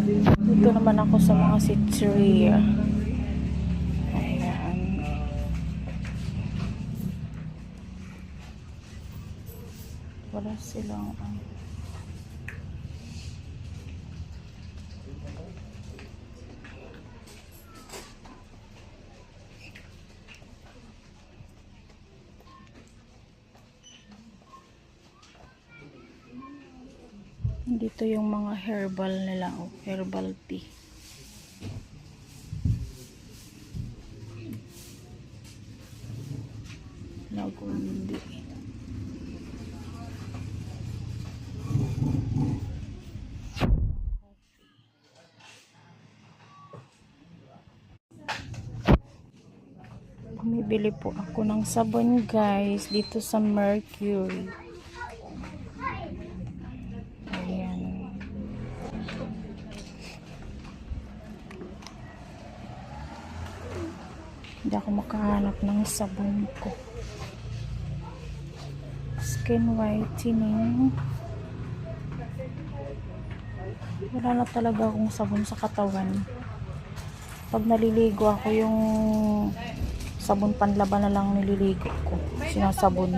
Dito naman ako sa mga sitseria. Ayan. Wala silang dito yung mga herbal nila, herbal tea. Lagundi. Bumibili po ako ng sabon guys dito sa Mercury. Ayan. Hindi ako makahanap ng sabon ko. Skin whitening. Wala na talaga akong sabon sa katawan. Pag naliligo ako, yung sabon panlaban na lang nililigo ko. Sinasabon.